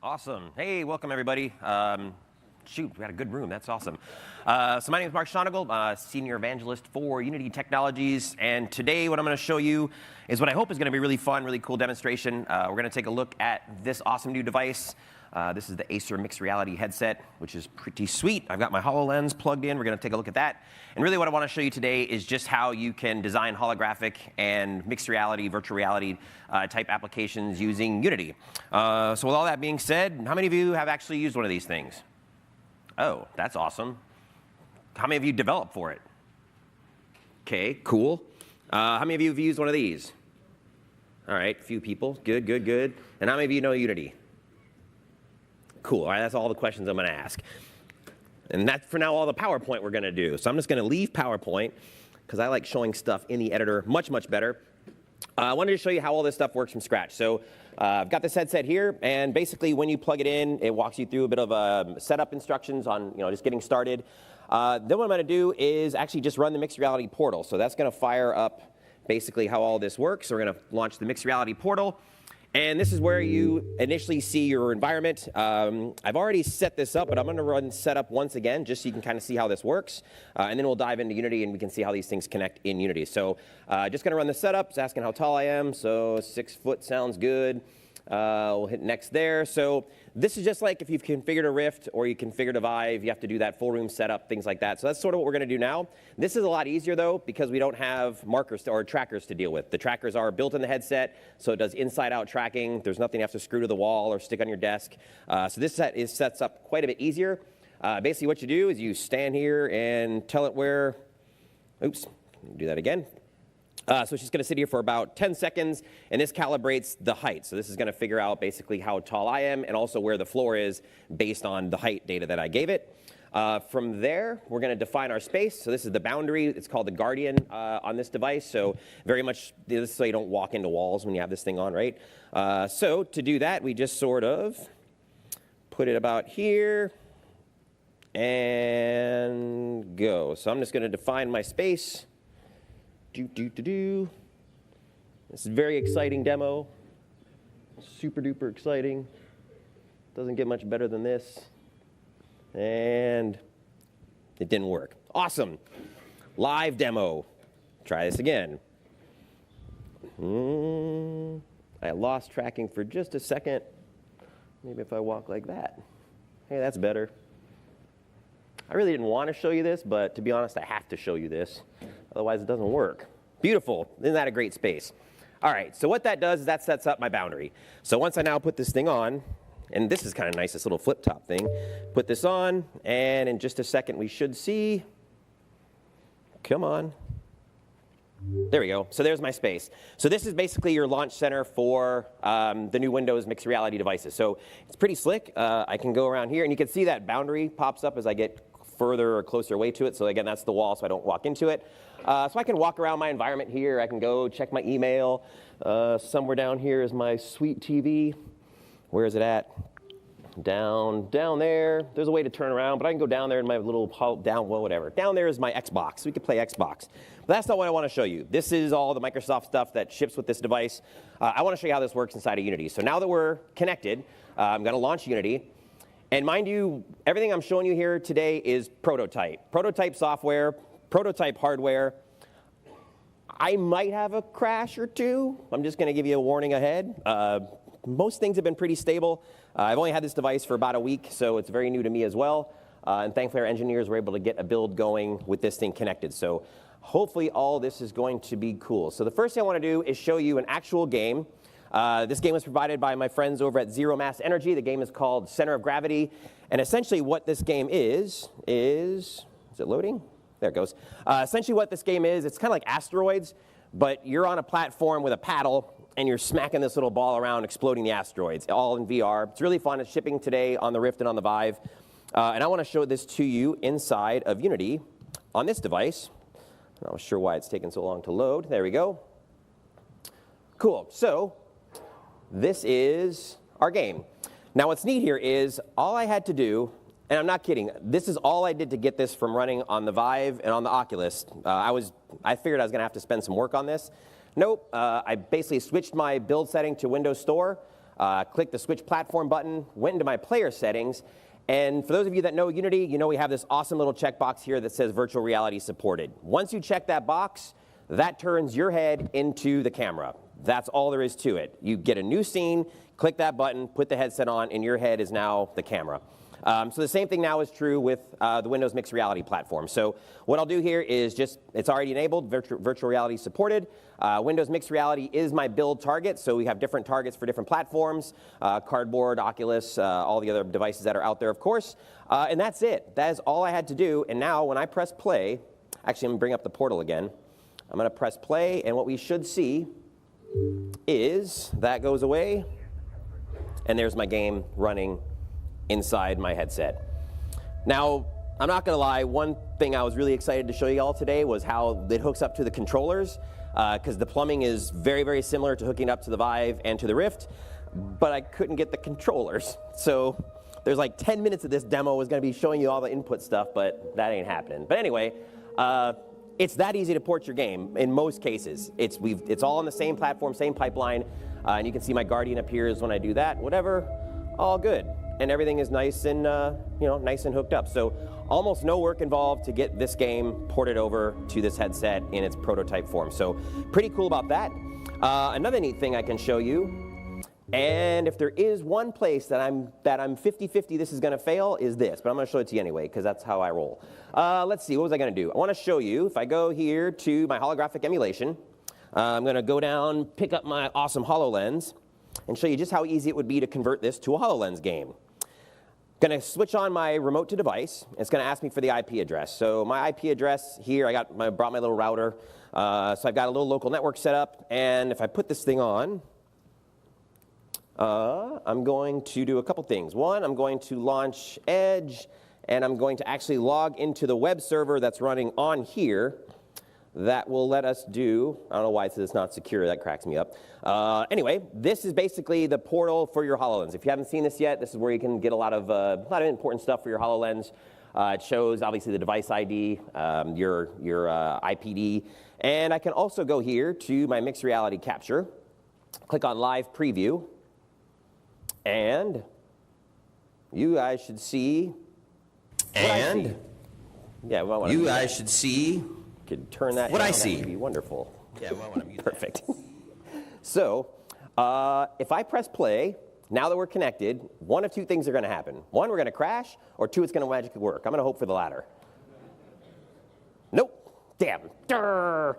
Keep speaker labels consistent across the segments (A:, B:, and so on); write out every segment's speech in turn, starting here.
A: Awesome. Hey, welcome everybody. Shoot, we got a good room. That's awesome. So my name is Mark Schonagel, Senior Evangelist for Unity Technologies. And today what I'm going to show you is what I hope is going to be a really fun, really cool demonstration. We're going to take a look at this awesome new device. This is the Acer Mixed Reality headset, which is pretty sweet. I've got my HoloLens plugged in. We're going to take a look at that. And really what I want to show you today is just how you can design holographic and mixed reality, virtual reality type applications using Unity. So with all that being said, how many of you have actually used one of these things? Oh, that's awesome. How many of you developed for it? Okay, cool. How many of you have used one of these? All right, a few people. Good, good, good. And how many of you know Unity? Cool. All right, that's all the questions I'm going to ask. And that's for now all the PowerPoint we're going to do. So I'm just going to leave PowerPoint because I like showing stuff in the editor much, much better. I wanted to show you how all this stuff works from scratch. So I've got this headset here, and basically when you plug it in, it walks you through a bit of setup instructions on just getting started. Then what I'm going to do is actually just run the mixed reality portal. So that's going to fire up basically how all this works. So we're going to launch the mixed reality portal. And this is where you initially see your environment. I've already set this up, but I'm going to run setup once again, just so you can kind of see how this works. And then we'll dive into Unity, and we can see how these things connect in Unity. So just going to run the setup. It's asking how tall I am. So 6 foot sounds good. We'll hit next there. So this is just like if you've configured a Rift or you configured a Vive, you have to do that full room setup, things like that. So that's sort of what we're going to do now. This is a lot easier, though, because we don't have markers or trackers to deal with. The trackers are built in the headset, so it does inside-out tracking. There's nothing you have to screw to the wall or stick on your desk. So this sets up quite a bit easier. Basically, what you do is you stand here and tell it where. Oops, do that again. So it's just going to sit here for about 10 seconds, and this calibrates the height. So this is going to figure out basically how tall I am and also where the floor is based on the height data that I gave it. From there, we're going to define our space. So this is the boundary. It's called the Guardian on this device. So very much this is so you don't walk into walls when you have this thing on, right? So to do that, we just sort of put it about here and go. So I'm just going to define my space. This is a very exciting demo. Super duper exciting. Doesn't get much better than this. And it didn't work. Awesome. Live demo. Try this again. I lost tracking for just a second. Maybe if I walk like that. Hey, that's better. I really didn't want to show you this, but to be honest, I have to show you this. Otherwise, it doesn't work. Beautiful. Isn't that a great space? All right, so what that does is that sets up my boundary. So once I now put this thing on, and this is kind of nice, this little flip-top thing. Put this on, and in just a second, we should see. Come on. There we go. So there's my space. So this is basically your launch center for the new Windows mixed reality devices. So it's pretty slick. I can go around here, and you can see that boundary pops up as I get further or closer away to it. So again, that's the wall, so I don't walk into it. So I can walk around my environment here. I can go check my email. Somewhere down here is my sweet TV. Where is it at? Down there. There's a way to turn around, but I can go down there in my little well, whatever. Down there is my Xbox. We could play Xbox. But that's not what I want to show you. This is all the Microsoft stuff that ships with this device. I want to show you how this works inside of Unity. So now that we're connected, I'm going to launch Unity. And mind you, everything I'm showing you here today is prototype. Prototype software, prototype hardware. I might have a crash or two. I'm just going to give you a warning ahead. Most things have been pretty stable. I've only had this device for about a week, so it's very new to me as well. And thankfully, our engineers were able to get a build going with this thing connected. So hopefully, all this is going to be cool. So the first thing I want to do is show you an actual game. This game was provided by my friends over at Zero Mass Energy. The game is called Center of Gravity. And essentially what this game is it loading? There it goes. Essentially what this game is, it's kind of like asteroids, but you're on a platform with a paddle, and you're smacking this little ball around, exploding the asteroids, all in VR. It's really fun. It's shipping today on the Rift and on the Vive. And I want to show this to you inside of Unity on this device. I'm not sure why it's taking so long to load. There we go. Cool. So this is our game. Now what's neat here is all I had to do, and I'm not kidding, this is all I did to get this from running on the Vive and on the Oculus. I figured I was going to have to spend some work on this. Nope, I basically switched my build setting to Windows Store. click the switch platform button, went into my player settings, and for those of you that know Unity, you know we have this awesome little checkbox here that says virtual reality supported. Once you check that box, that turns your head into the camera. That's all there is to it. You get a new scene, click that button, put the headset on, and your head is now the camera. So the same thing now is true with the Windows Mixed Reality platform. So what I'll do here is just, it's already enabled, virtual reality supported. Windows Mixed Reality is my build target, so we have different targets for different platforms, Cardboard, Oculus, all the other devices that are out there, of course. And that's it. That is all I had to do. And now when I press play, actually I'm going to bring up the portal again. I'm going to press play, and what we should see is that goes away, and there's my game running inside my headset. Now, I'm not gonna lie, one thing I was really excited to show you all today was how it hooks up to the controllers, because the plumbing is very, very similar to hooking up to the Vive and to the Rift, but I couldn't get the controllers. So there's like 10 minutes of this demo was gonna be showing you all the input stuff, but that ain't happening. But anyway, it's that easy to port your game in most cases. It's all on the same platform, same pipeline, and you can see my Guardian appears when I do that, whatever, all good. And everything is nice and, nice and hooked up. So almost no work involved to get this game ported over to this headset in its prototype form. So pretty cool about that. Another neat thing I can show you, and if there is one place that I'm 50-50 this is gonna fail, is this, but I'm gonna show it to you anyway, because that's how I roll. Let's see, what was I gonna do? I wanna show you, if I go here to my holographic emulation, I'm gonna go down, pick up my awesome HoloLens, and show you just how easy it would be to convert this to a HoloLens game. Gonna switch on my remote to device. It's gonna ask me for the IP address. So my IP address here, brought my little router. So I've got a little local network set up, and if I put this thing on, I'm going to do a couple things. One, I'm going to launch Edge, and I'm going to actually log into the web server that's running on here. That will let us do, I don't know why it says it's not secure, that cracks me up. Anyway, this is basically the portal for your HoloLens. If you haven't seen this yet, this is where you can get a lot of important stuff for your HoloLens. It shows, obviously, the device ID, your IPD, and I can also go here to my mixed reality capture, click on live preview, and you guys should see what I see. Yeah, well, you guys should see. Could turn that what down. I see. That would be wonderful. Yeah, well, I want to mute perfect. So, if I press play, now that we're connected, one of two things are going to happen. One, we're going to crash, or two, it's going to magically work. I'm going to hope for the latter. Nope. Damn. Durr.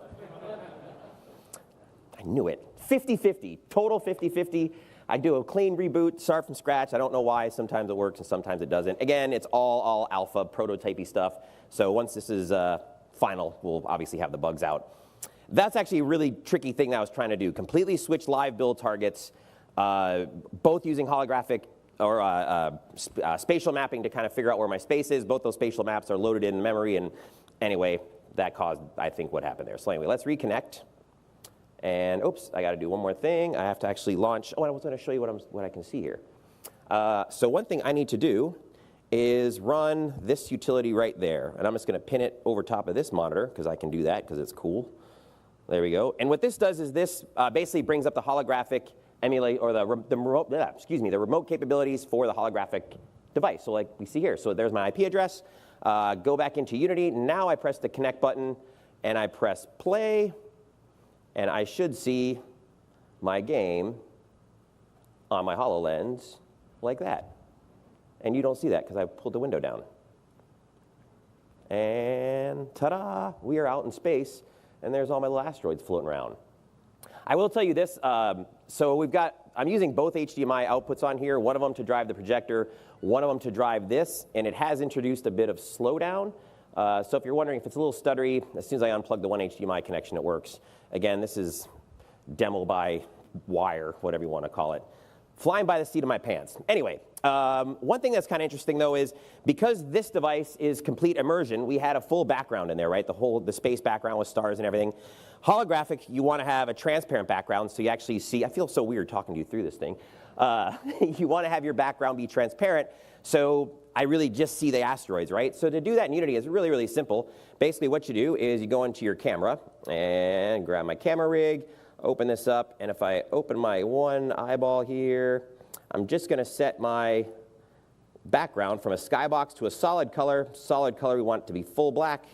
A: I knew it. 50-50. Total 50-50. I do a clean reboot, start from scratch. I don't know why. Sometimes it works and sometimes it doesn't. Again, it's all alpha, prototypey stuff. So once this is final, we'll obviously have the bugs out. That's actually a really tricky thing that I was trying to do. Completely switch live build targets, both using holographic or spatial mapping to kind of figure out where my space is. Both those spatial maps are loaded in memory, and anyway, that caused, I think, what happened there. So anyway, let's reconnect. And oops, I got to do one more thing. I have to actually launch. Oh, I was going to show you what I can see here. So one thing I need to do is run this utility right there. And I'm just going to pin it over top of this monitor, because I can do that, because it's cool. There we go. And what this does is this basically brings up the holographic emulate, or the remote capabilities for the holographic device. So like we see here. So there's my IP address. Go back into Unity. Now I press the connect button, and I press play. And I should see my game on my HoloLens like that. And you don't see that because I pulled the window down. And ta-da, we are out in space, and there's all my little asteroids floating around. I will tell you this, so I'm using both HDMI outputs on here, one of them to drive the projector, one of them to drive this, and it has introduced a bit of slowdown. So if you're wondering if it's a little stuttery, as soon as I unplug the one HDMI connection, it works. Again, this is demo by wire, whatever you want to call it. Flying by the seat of my pants. Anyway, one thing that's kind of interesting, though, is because this device is complete immersion, we had a full background in there, right? The space background with stars and everything. Holographic, you want to have a transparent background, so you actually see. I feel so weird talking to you through this thing. You want to have your background be transparent, so I really just see the asteroids, right? So to do that in Unity is really, really simple. Basically, what you do is you go into your camera and grab my camera rig, open this up, and if I open my one eyeball here, I'm just going to set my background from a skybox to a solid color. Solid color, we want it to be full black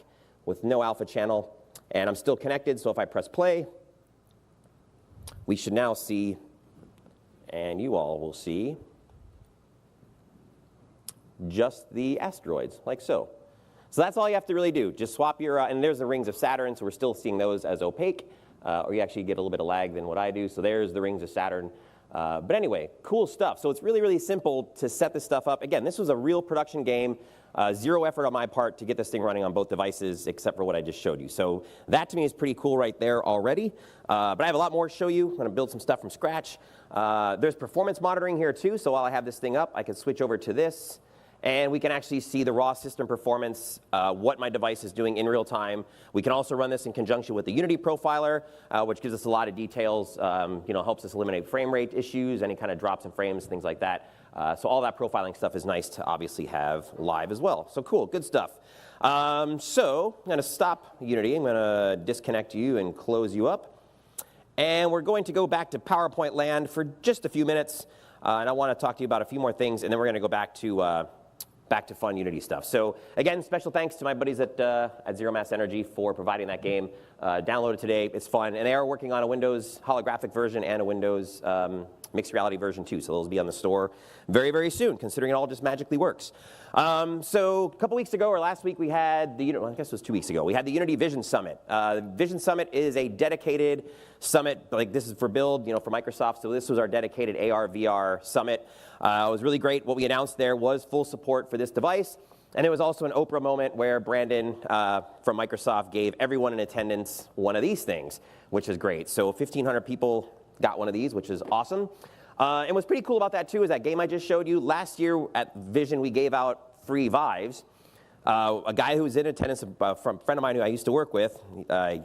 A: with no alpha channel. And I'm still connected, so if I press play, we should now see, and you all will see, just the asteroids, like so. So that's all you have to really do. Just swap your, and there's the rings of Saturn, so we're still seeing those as opaque, or you actually get a little bit of lag than what I do. So there's the rings of Saturn. But anyway, cool stuff. So it's really, really simple to set this stuff up. Again, this was a real production game. Zero effort on my part to get this thing running on both devices, except for what I just showed you. So that to me is pretty cool right there already. But I have a lot more to show you. I'm going to build some stuff from scratch. There's performance monitoring here too. So while I have this thing up, I can switch over to this. And we can actually see the raw system performance, what my device is doing in real time. We can also run this in conjunction with the Unity profiler, which gives us a lot of details, helps us eliminate frame rate issues, any kind of drops in frames, things like that. So all that profiling stuff is nice to obviously have live as well. So cool, good stuff. So I'm going to stop Unity. I'm going to disconnect you and close you up. And we're going to go back to PowerPoint land for just a few minutes. And I want to talk to you about a few more things, and then we're going to go back to fun Unity stuff. So again, special thanks to my buddies at Zero Mass Energy for providing that game. Download it today, it's fun. And they are working on a Windows holographic version and a Windows mixed reality version too. So those will be on the store very, very soon, considering it all just magically works. So a couple weeks ago, or last week, we had the, I guess it was 2 weeks ago, we had the Unity Vision Summit. Vision Summit is a dedicated summit, like this is for Build, for Microsoft. So this was our dedicated AR, VR summit. It was really great. What we announced there was full support for this device. And it was also an Oprah moment where Brandon from Microsoft gave everyone in attendance one of these things, which is great. So 1,500 people got one of these, which is awesome. And what's pretty cool about that, too, is that game I just showed you. Last year at Vision, we gave out free Vives. A guy who was in attendance, from a friend of mine who I used to work with,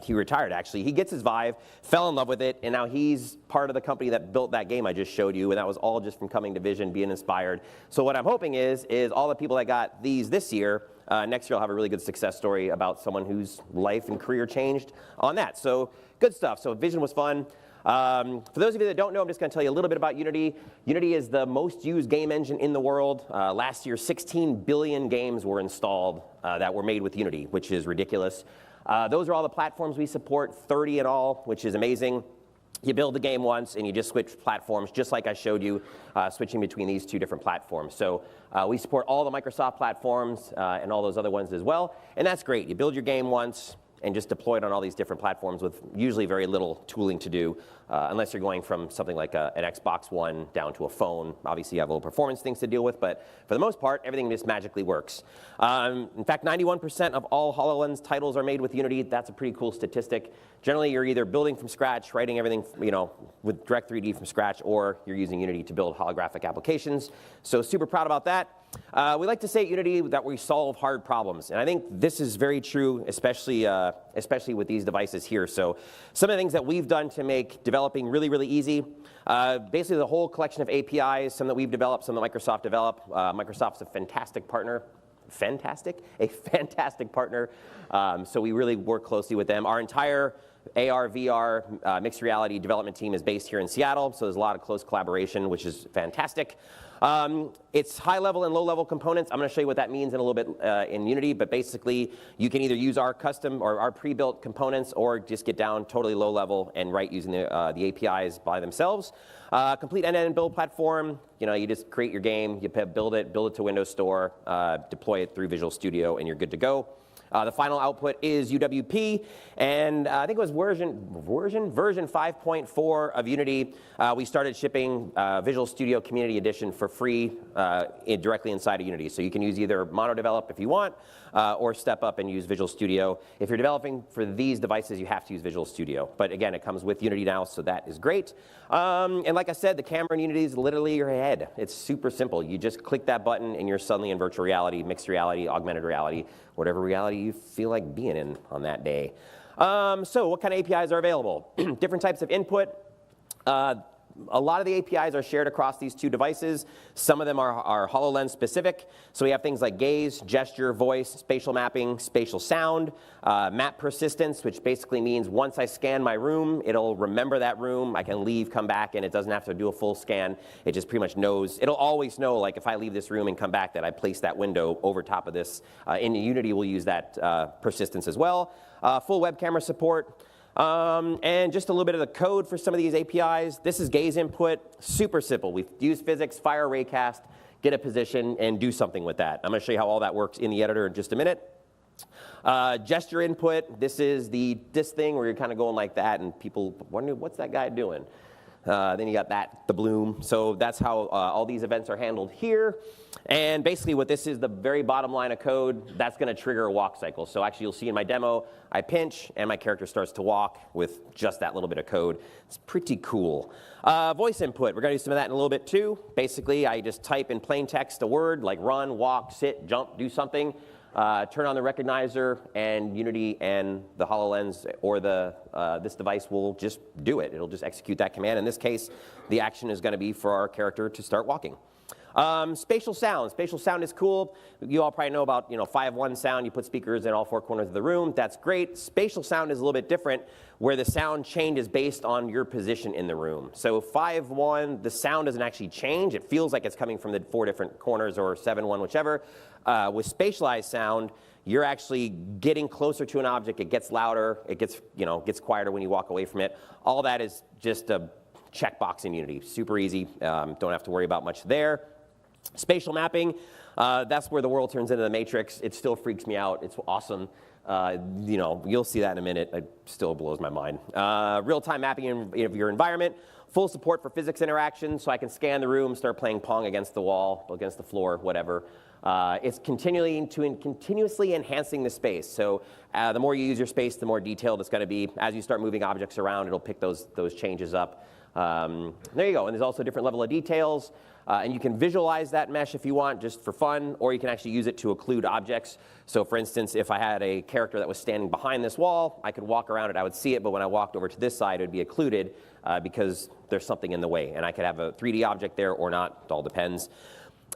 A: he retired, actually. He gets his Vive, fell in love with it, and now he's part of the company that built that game I just showed you, and that was all just from coming to Vision, being inspired. So what I'm hoping is all the people that got these this year, next year I'll have a really good success story about someone whose life and career changed on that. So good stuff. So Vision was fun. For those of you that don't know, I'm just going to tell you a little bit about Unity. Unity is the most used game engine in the world. Last year, 16 billion games were installed that were made with Unity, which is ridiculous. Those are all the platforms we support, 30 in all, which is amazing. You build the game once, and you just switch platforms, just like I showed you, switching between these two different platforms. So we support all the Microsoft platforms and all those other ones as well, and that's great. You build your game once, and just deploy it on all these different platforms with usually very little tooling to do, unless you're going from something like an Xbox One down to a phone. Obviously, you have little performance things to deal with, but for the most part, everything just magically works. In fact, 91% of all HoloLens titles are made with Unity. That's a pretty cool statistic. Generally, you're either building from scratch, writing everything with Direct 3D from scratch, or you're using Unity to build holographic applications. So super proud about that. We like to say at Unity that we solve hard problems, and I think this is very true, especially with these devices here. So some of the things that we've done to make developing really, really easy, basically the whole collection of APIs, some that we've developed, some that Microsoft developed. Microsoft's a fantastic partner. A fantastic partner. So we really work closely with them. Our entire AR, VR, mixed reality development team is based here in Seattle, so there's a lot of close collaboration, which is fantastic. It's high-level and low-level components. I'm going to show you what that means in a little bit in Unity, but basically you can either use our custom or our pre-built components or just get down totally low-level and write using the APIs by themselves. Complete end-to-end build platform. You just create your game, you build it to Windows Store, deploy it through Visual Studio, and you're good to go. The final output is UWP, and I think it was version 5.4 of Unity. We started shipping Visual Studio Community Edition for free directly inside of Unity. So you can use either mono develop if you want, or step up and use Visual Studio. If you're developing for these devices, you have to use Visual Studio. But again, it comes with Unity now, so that is great. And like I said, the camera in Unity is literally your head. It's super simple. You just click that button, and you're suddenly in virtual reality, mixed reality, augmented reality, whatever reality you feel like being in on that day. So what kind of APIs are available? Different types of input. A lot of the APIs are shared across these two devices. Some of them are HoloLens specific. So we have things like gaze, gesture, voice, spatial mapping, spatial sound, map persistence, which basically means once I scan my room, it'll remember that room. I can leave, come back, and it doesn't have to do a full scan. It just pretty much knows. It'll always know, like if I leave this room and come back, that I placed that window over top of this. In Unity, we'll use that persistence as well. Full web camera support. And just a little bit of the code for some of these APIs. This is gaze input, super simple. We use physics, fire a raycast, get a position, and do something with that. I'm going to show you how all that works in the editor in just a minute. Gesture input, this is this thing where you're kind of going like that, and people wonder, what's that guy doing? Then you got the bloom. So that's how all these events are handled here. And basically what this is, the very bottom line of code, that's going to trigger a walk cycle. So actually you'll see in my demo, I pinch and my character starts to walk with just that little bit of code. It's pretty cool. Voice input, we're going to do some of that in a little bit too. Basically I just type in plain text a word like run, walk, sit, jump, do something. Turn on the recognizer, and Unity and the HoloLens or this device will just do it. It'll just execute that command. In this case, the action is going to be for our character to start walking. Spatial sound. Spatial sound is cool. You all probably know about 5.1 sound. You put speakers in all four corners of the room. That's great. Spatial sound is a little bit different, where the sound change is based on your position in the room. So 5.1, the sound doesn't actually change. It feels like it's coming from the 4 different corners, or 7.1, whichever. With spatialized sound, you're actually getting closer to an object. It gets louder. It gets quieter when you walk away from it. All that is just a checkbox in Unity. Super easy. Don't have to worry about much there. Spatial mapping, that's where the world turns into the Matrix. It still freaks me out. It's awesome. You'll see that in a minute. It still blows my mind. Real-time mapping of your environment. Full support for physics interaction, so I can scan the room, start playing Pong against the wall, against the floor, whatever. It's continuously enhancing the space. So the more you use your space, the more detailed it's going to be. As you start moving objects around, it'll pick those changes up. There you go. And there's also a different level of details. And you can visualize that mesh if you want, just for fun, or you can actually use it to occlude objects. So for instance, if I had a character that was standing behind this wall, I could walk around it, I would see it, but when I walked over to this side, it would be occluded because there's something in the way. And I could have a 3D object there or not. It all depends.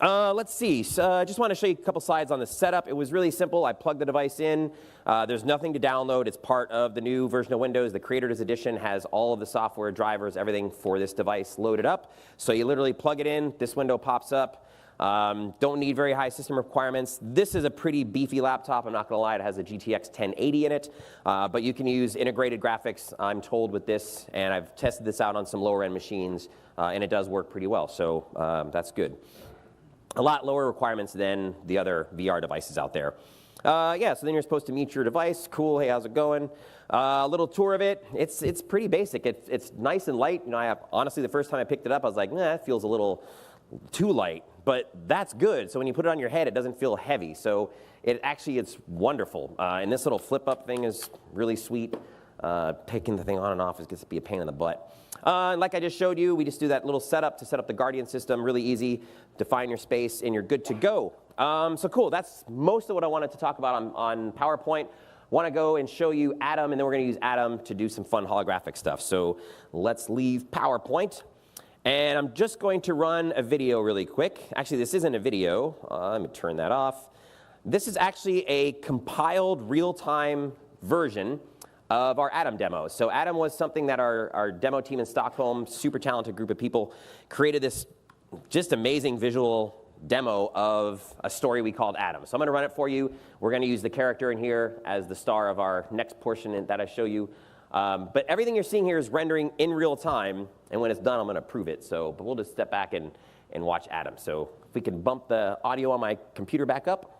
A: Let's see. So, just want to show you a couple slides on the setup. It was really simple. I plugged the device in. There's nothing to download. It's part of the new version of Windows. The Creators Edition has all of the software, drivers, everything for this device loaded up. So you literally plug it in. This window pops up. Don't need very high system requirements. This is a pretty beefy laptop. I'm not going to lie. It has a GTX 1080 in it. But you can use integrated graphics, I'm told, with this. And I've tested this out on some lower-end machines. And it does work pretty well. So that's good. A lot lower requirements than the other VR devices out there. Yeah, so then you're supposed to mute your device. Cool, hey, how's it going? A little tour of it. It's pretty basic. It's nice and light. Honestly, the first time I picked it up, I was like, nah, it feels a little too light. But that's good. So when you put it on your head, it doesn't feel heavy. So it's wonderful. And this little flip-up thing is really sweet. Taking the thing on and off is going to be a pain in the butt. Like I just showed you, we just do that little setup to set up the Guardian system. Really easy. Define your space, and you're good to go. So cool. That's most of what I wanted to talk about on PowerPoint. Want to go and show you Atom, and then we're going to use Atom to do some fun holographic stuff. So let's leave PowerPoint. And I'm just going to run a video really quick. Actually, this isn't a video. Let me turn that off. This is actually a compiled real-time version of our Atom demo. So Atom was something that our demo team in Stockholm, super talented group of people, created this just amazing visual demo of a story we called Atom. So I'm going to run it for you. We're going to use the character in here as the star of our next portion that I show you. But everything you're seeing here is rendering in real time, and when it's done, I'm going to prove it. But we'll just step back and watch Atom. So if we can bump the audio on my computer back up.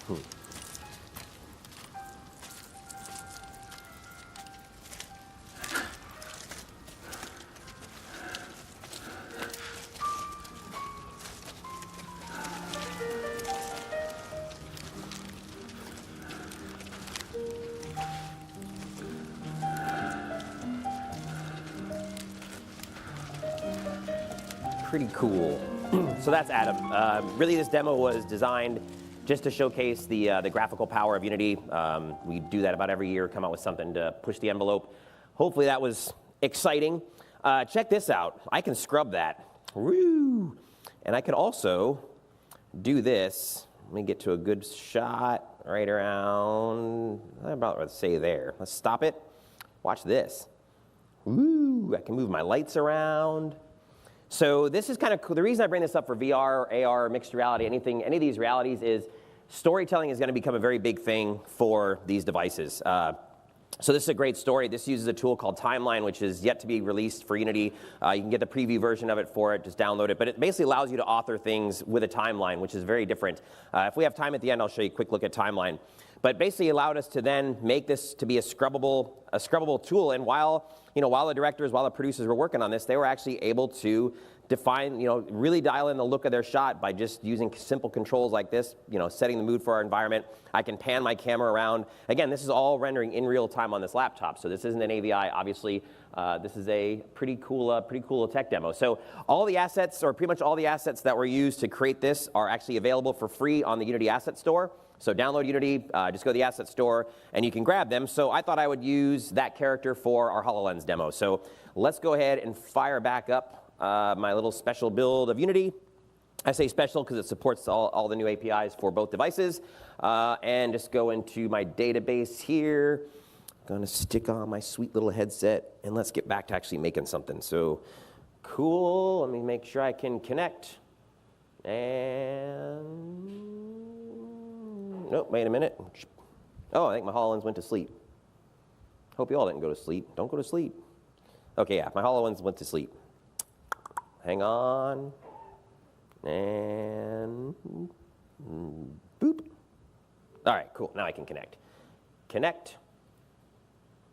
A: Pretty cool. So that's Adam. Really, this demo was designed just to showcase the graphical power of Unity. We do that about every year, come out with something to push the envelope. Hopefully that was exciting. Check this out. I can scrub that. Woo! And I can also do this. Let me get to a good shot right around, about, let's say there. Let's stop it. Watch this. Woo! I can move my lights around. So this is kind of cool. The reason I bring this up for VR, AR, mixed reality, any of these realities is storytelling is going to become a very big thing for these devices. So this is a great story. This uses a tool called Timeline, which is yet to be released for Unity. You can get the preview version of it for it, just download it. But it basically allows you to author things with a timeline, which is very different. If we have time at the end, I'll show you a quick look at Timeline. But basically allowed us to then make this to be a scrubbable tool. And while the directors, while the producers were working on this, they were actually able to define, really dial in the look of their shot by just using simple controls like this, setting the mood for our environment. I can pan my camera around. Again, this is all rendering in real time on this laptop, so this isn't an AVI, obviously. This is a pretty cool tech demo. So all the assets, or pretty much all the assets that were used to create this are actually available for free on the Unity Asset Store. So download Unity, just go to the Asset Store, and you can grab them. So I thought I would use that character for our HoloLens demo. So let's go ahead and fire back up my little special build of Unity. I say special because it supports all the new APIs for both devices. And just go into my database here. I'm going to stick on my sweet little headset, and let's get back to actually making something. So cool. Let me make sure I can connect. And nope, wait a minute. Oh, I think my HoloLens went to sleep. Hope you all didn't go to sleep. Don't go to sleep. Okay, yeah, my HoloLens went to sleep. Hang on. And boop. All right, cool. Now I can connect. Connect.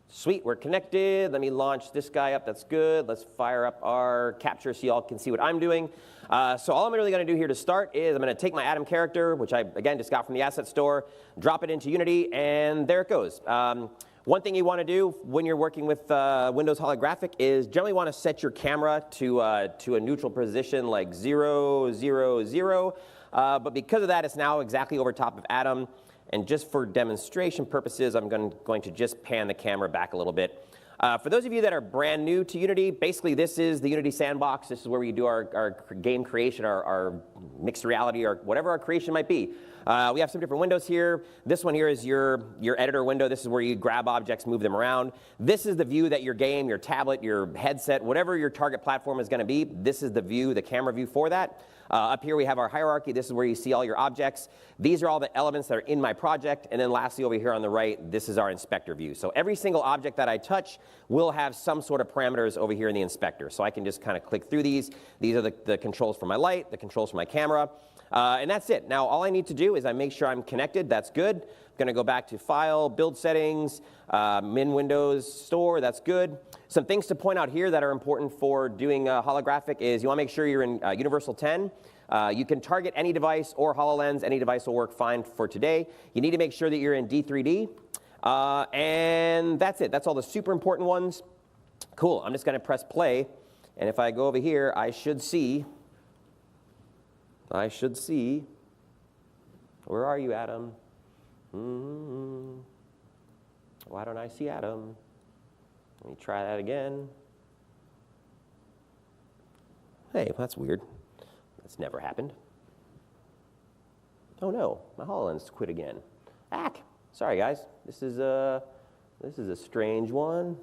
A: Sweet, we're connected. Let me launch this guy up. That's good. Let's fire up our capture so you all can see what I'm doing. So all I'm really going to do here to start is I'm going to take my Atom character, which I, again, just got from the Asset Store, drop it into Unity, and there it goes. One thing you want to do when you're working with Windows holographic is generally want to set your camera to a neutral position like 0, 0, 0. But because of that, it's now exactly over top of Atom. And just for demonstration purposes, I'm going to just pan the camera back a little bit. For those of you that are brand new to Unity, basically this is the Unity sandbox. This is where we do our game creation, our mixed reality, or whatever our creation might be. We have some different windows here. This one here is your editor window. This is where you grab objects, move them around. This is the view that your game, your tablet, your headset, whatever your target platform is going to be, this is the view, the camera view for that. Up here we have our hierarchy. This is where you see all your objects. These are all the elements that are in my project. And then lastly over here on the right, this is our inspector view. So every single object that I touch will have some sort of parameters over here in the inspector. So I can just kind of click through these. These are the controls for my light, the controls for my camera. And that's it. Now all I need to do is I make sure I'm connected. That's good. I'm going to go back to File, Build Settings, Min Windows Store. That's good. Some things to point out here that are important for doing holographic is you want to make sure you're in Universal 10. You can target any device or HoloLens. Any device will work fine for today. You need to make sure that you're in D3D. And that's it. That's all the super important ones. Cool. I'm just going to press play. And if I go over here, I should see. Where are you, Adam? Why don't I see Adam? Let me try that again. Hey, that's weird. That's never happened. Oh no, my HoloLens quit again. Ack! Sorry guys, this is a strange one.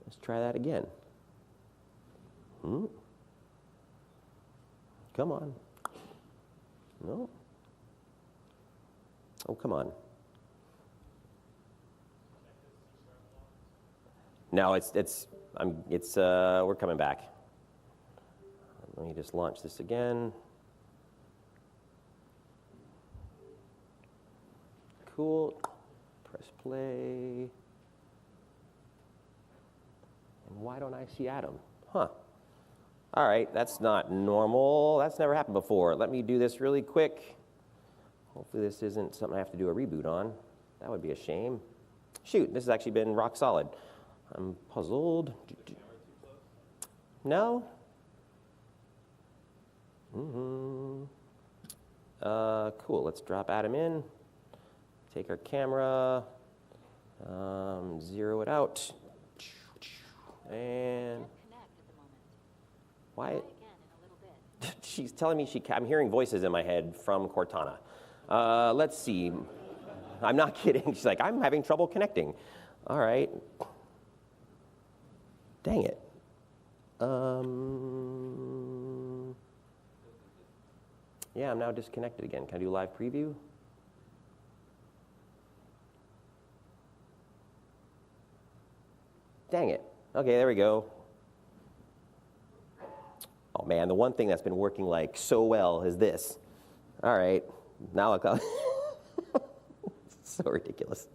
A: Let's try that again. Come on. No. Oh, come on. No, we're coming back. Let me just launch this again. Cool. Press play. And why don't I see Adam? Huh. All right, that's not normal. That's never happened before. Let me do this really quick. Hopefully this isn't something I have to do a reboot on. That would be a shame. Shoot, this has actually been rock solid. I'm puzzled. No? Cool, let's drop Adam in. Take our camera, zero it out. And why? She's telling me I'm hearing voices in my head from Cortana. Let's see. I'm not kidding. She's like, I'm having trouble connecting. All right. Dang it. Yeah, I'm now disconnected again. Can I do live preview? Dang it. Okay, there we go. Oh man, the one thing that's been working like so well is this. All right, now look. So ridiculous.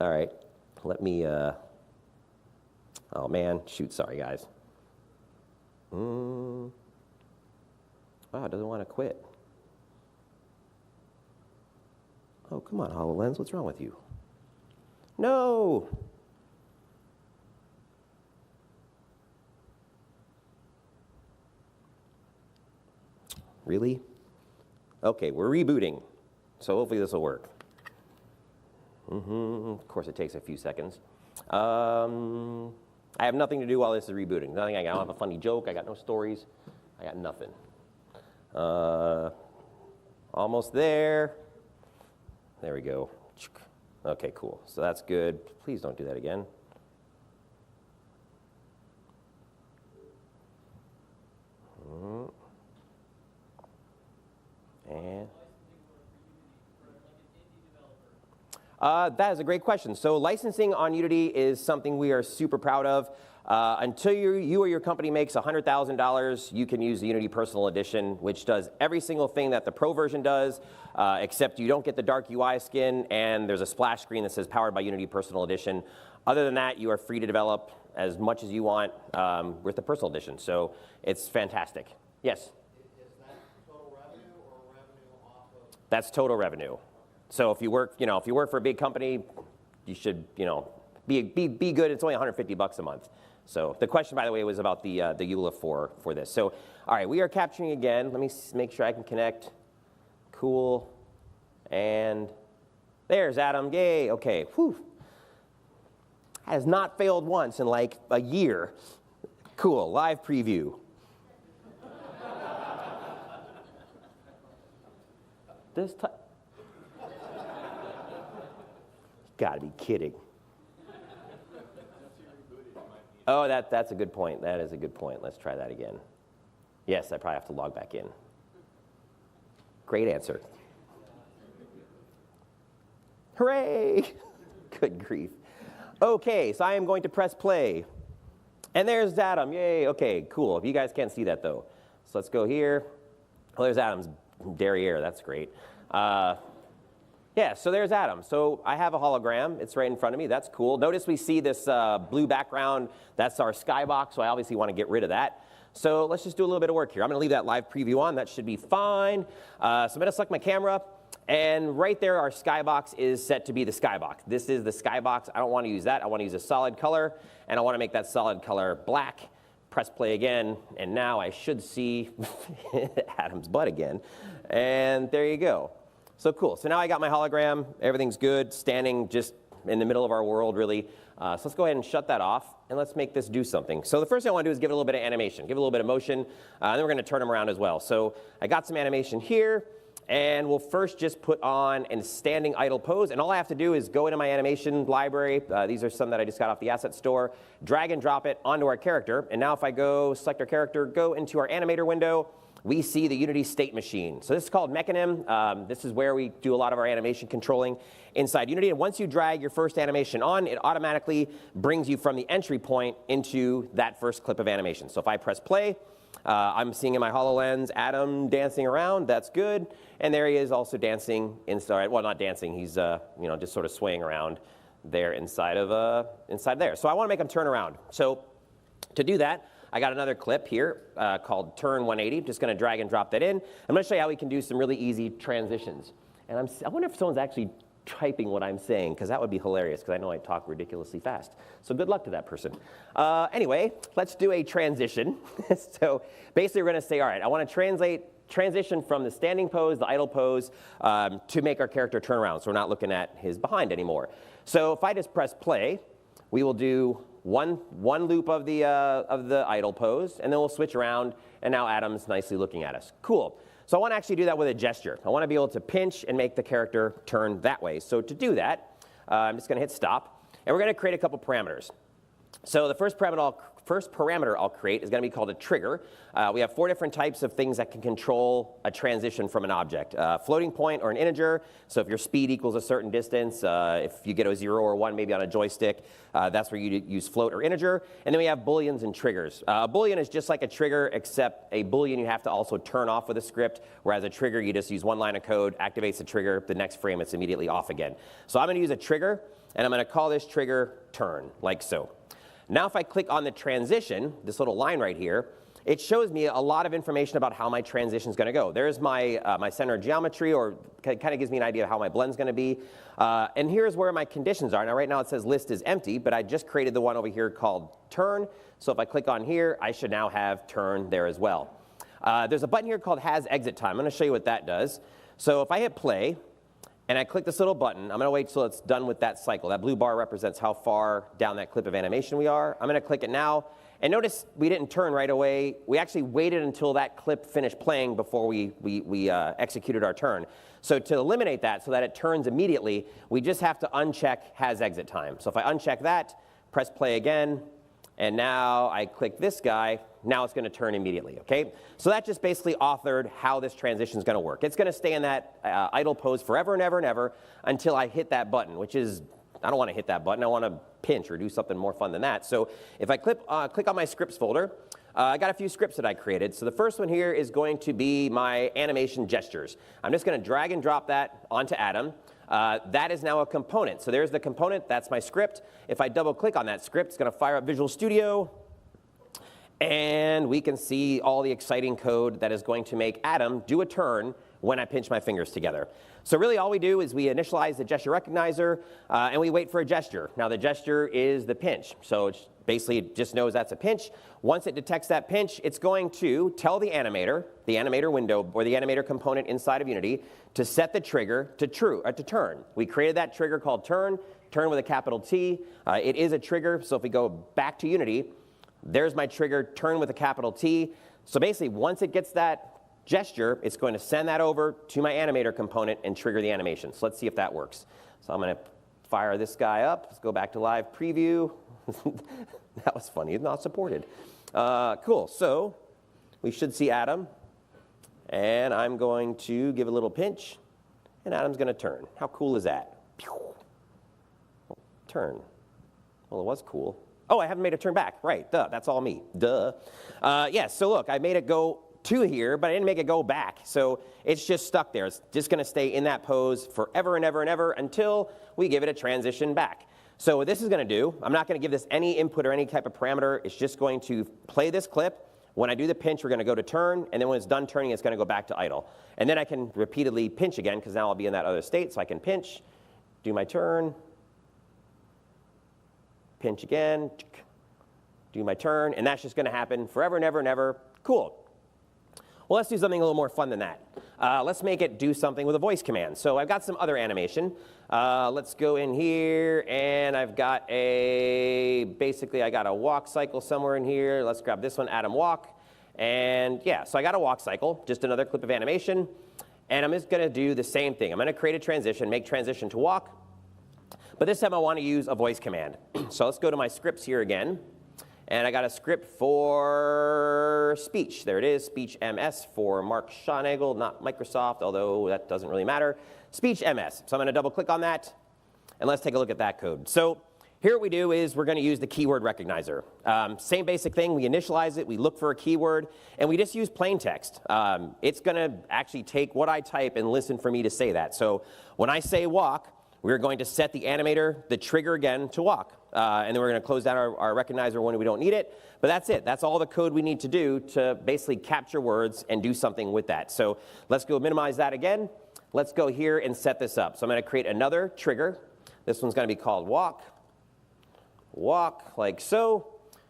A: All right, let me, oh man, shoot, sorry guys. Wow, it doesn't want to quit. Oh, come on, HoloLens, what's wrong with you? No! Really? Okay, we're rebooting, so hopefully this will work. Of course, it takes a few seconds. I have nothing to do while this is rebooting. Nothing. I don't have a funny joke. I got no stories. I got nothing. Almost there. There we go. Okay, cool. So that's good. Please don't do that again. And that is a great question. So licensing on Unity is something we are super proud of. Until you or your company makes $100,000, you can use the Unity Personal Edition, which does every single thing that the Pro version does, except you don't get the dark UI skin, and there's a splash screen that says Powered by Unity Personal Edition. Other than that, you are free to develop as much as you want with the Personal Edition. So it's fantastic. Yes?
B: Is that total revenue or revenue off of?
A: That's total revenue. So if you work, if you work for a big company, you should, be good. It's only $150 a month. So the question, by the way, was about the EULA for this. So, all right, we are capturing again. Let me make sure I can connect. Cool. And there's Adam. Yay. Okay. Whew. Has not failed once in like a year. Cool. Live preview. This time. Gotta be kidding. Oh, that's a good point. That is a good point. Let's try that again. Yes, I probably have to log back in. Great answer. Hooray! Good grief. Okay, so I am going to press play. And there's Adam. Yay. Okay, cool. If you guys can't see that, though. So let's go here. Oh, there's Adam's derriere. That's great. Yeah, so there's Adam. So I have a hologram. It's right in front of me. That's cool. Notice we see this blue background. That's our skybox, so I obviously want to get rid of that. So let's just do a little bit of work here. I'm going to leave that live preview on. That should be fine. So I'm going to select my camera. And right there, our skybox is set to be the skybox. This is the skybox. I don't want to use that. I want to use a solid color. And I want to make that solid color black. Press play again. And now I should see Adam's butt again. And there you go. So cool. So now I got my hologram. Everything's good, standing just in the middle of our world, really. So let's go ahead and shut that off, and let's make this do something. So the first thing I want to do is give it a little bit of animation, give it a little bit of motion, and then we're going to turn them around as well. So I got some animation here, and we'll first just put on a standing idle pose. And all I have to do is go into my animation library. These are some that I just got off the asset store. Drag and drop it onto our character. And now if I go select our character, go into our animator window, we see the Unity state machine. So this is called Mechanim. This is where we do a lot of our animation controlling inside Unity. And once you drag your first animation on, it automatically brings you from the entry point into that first clip of animation. So if I press play, I'm seeing in my HoloLens Adam dancing around. That's good. And there he is also dancing inside. Well, not dancing. He's just sort of swaying around there inside there. So I want to make him turn around. So to do that, I got another clip here called Turn 180. Just going to drag and drop that in. I'm going to show you how we can do some really easy transitions. And I wonder if someone's actually typing what I'm saying, because that would be hilarious, because I know I talk ridiculously fast. So good luck to that person. Anyway, let's do a transition. So basically we're going to say, all right, I want to transition from the standing pose, the idle pose, to make our character turn around, so we're not looking at his behind anymore. So if I just press play, we will do one loop of the idle pose, and then we'll switch around, and now Adam's nicely looking at us. Cool. So I want to actually do that with a gesture. I want to be able to pinch and make the character turn that way. So to do that, I'm just going to hit stop, and we're going to create a couple parameters. So the first parameter I'll create is going to be called a trigger. We have 4 different types of things that can control a transition from an object. Floating point or an integer, so if your speed equals a certain distance, if you get a 0 or 1 maybe on a joystick, that's where you use float or integer. And then we have booleans and triggers. A boolean is just like a trigger, except a boolean you have to also turn off with a script, whereas a trigger you just use one line of code, activates the trigger, the next frame it's immediately off again. So I'm going to use a trigger, and I'm going to call this trigger turn, like so. Now if I click on the transition, this little line right here, it shows me a lot of information about how my transition is going to go. There's my, my center of geometry, or kind of gives me an idea of how my blend's going to be. And here's where my conditions are. Now right now it says list is empty, but I just created the one over here called turn. So if I click on here, I should now have turn there as well. There's a button here called has exit time. I'm going to show you what that does. So if I hit play, and I click this little button, I'm going to wait till it's done with that cycle. That blue bar represents how far down that clip of animation we are. I'm going to click it now. And notice we didn't turn right away. We actually waited until that clip finished playing before we executed our turn. So to eliminate that so that it turns immediately, we just have to uncheck has exit time. So if I uncheck that, press play again, and now I click this guy, now it's going to turn immediately, okay? So that just basically authored how this transition is going to work. It's going to stay in that idle pose forever and ever and ever until I hit that button, which is, I don't want to hit that button. I want to pinch or do something more fun than that. So if I click on my scripts folder, I got a few scripts that I created. So the first one here is going to be my animation gestures. I'm just going to drag and drop that onto Adam. That is now a component. So there's the component. That's my script. If I double click on that script, it's going to fire up Visual Studio. And we can see all the exciting code that is going to make Adam do a turn when I pinch my fingers together. So really all we do is we initialize the gesture recognizer, and we wait for a gesture. Now the gesture is the pinch. So it basically just knows that's a pinch. Once it detects that pinch, it's going to tell the animator window, or the animator component inside of Unity, to set the trigger to turn. We created that trigger called turn with a capital T. It is a trigger, so if we go back to Unity, there's my trigger, turn with a capital T. So basically, once it gets that gesture, it's going to send that over to my animator component and trigger the animation. So let's see if that works. So I'm going to fire this guy up. Let's go back to live preview. That was funny. It's not supported. Cool. So we should see Adam. And I'm going to give a little pinch. And Adam's going to turn. How cool is that? Turn. Well, it was cool. Oh, I haven't made it turn back. Right, duh, that's all me. Duh. Yes, so look, I made it go to here, but I didn't make it go back. So it's just stuck there. It's just going to stay in that pose forever and ever and ever until we give it a transition back. So what this is going to do, I'm not going to give this any input or any type of parameter. It's just going to play this clip. When I do the pinch, we're going to go to turn, and then when it's done turning, it's going to go back to idle. And then I can repeatedly pinch again, because now I'll be in that other state, so I can pinch, do my turn, pinch again, do my turn, and that's just going to happen forever and ever and ever. Cool. Well, let's do something a little more fun than that. Let's make it do something with a voice command. So I've got some other animation. Let's go in here, and I've got basically I got a walk cycle somewhere in here. Let's grab this one, Adam walk. And yeah, so I got a walk cycle, just another clip of animation. And I'm just going to do the same thing. I'm going to create a transition, make transition to walk. But this time I want to use a voice command. So let's go to my scripts here again. And I got a script for speech. There it is, speech MS for Mark Schonagel, not Microsoft, although that doesn't really matter. Speech MS. So I'm going to double click on that. And let's take a look at that code. So here what we do is we're going to use the keyword recognizer. Same basic thing. We initialize it. We look for a keyword. And we just use plain text. It's going to actually take what I type and listen for me to say that. So when I say walk, we're going to set the animator, the trigger again, to walk. And then we're going to close down our recognizer when we don't need it. But that's it. That's all the code we need to do to basically capture words and do something with that. So let's go minimize that again. Let's go here and set this up. So I'm going to create another trigger. This one's going to be called walk. Walk, like so.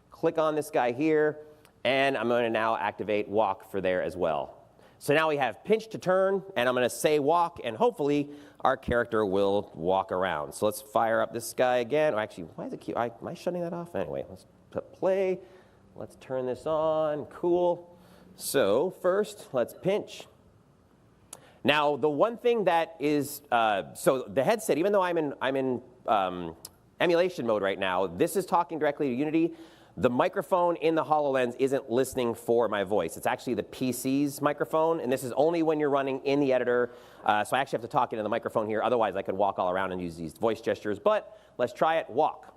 A: Click on this guy here. And I'm going to now activate walk for there as well. So now we have pinch to turn, and I'm going to say walk, and hopefully our character will walk around. So let's fire up this guy again. Oh, actually, why is it cute? Am I shutting that off? Anyway, let's put play. Let's turn this on. Cool. So first, let's pinch. Now, the one thing that is, so the headset, even though I'm in emulation mode right now, this is talking directly to Unity. The microphone in the HoloLens isn't listening for my voice. It's actually the PC's microphone, and this is only when you're running in the editor. So I actually have to talk into the microphone here. Otherwise, I could walk all around and use these voice gestures. But let's try it. Walk.